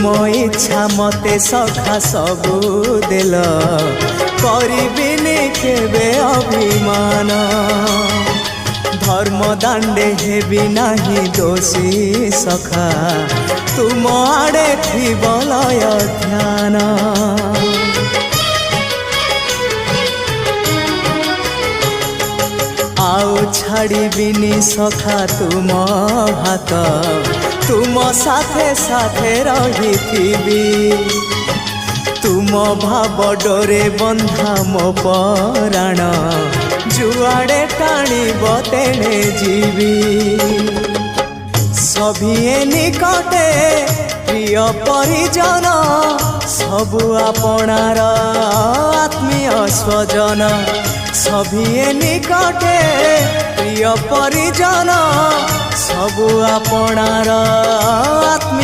तुम इच्छा मते सखा सबू देल करिबिनी केबे अभिमान धर्म दांडे हेबी नाही दोषी सखा तुम आड़े थी बलय ध्यान आउ छाड़िबिनी सखा तुम हाथ तुम साथे साथे रही तुम भाव डोरे बंधा मो पराण जुआड़े टाणीब तेणे जीवी सभिए निकटे प्रिय परिजन सबु आपणार आत्मीय स्वजन सभिए निकटे प्रिय परिजन सबु आपणार आत्मीय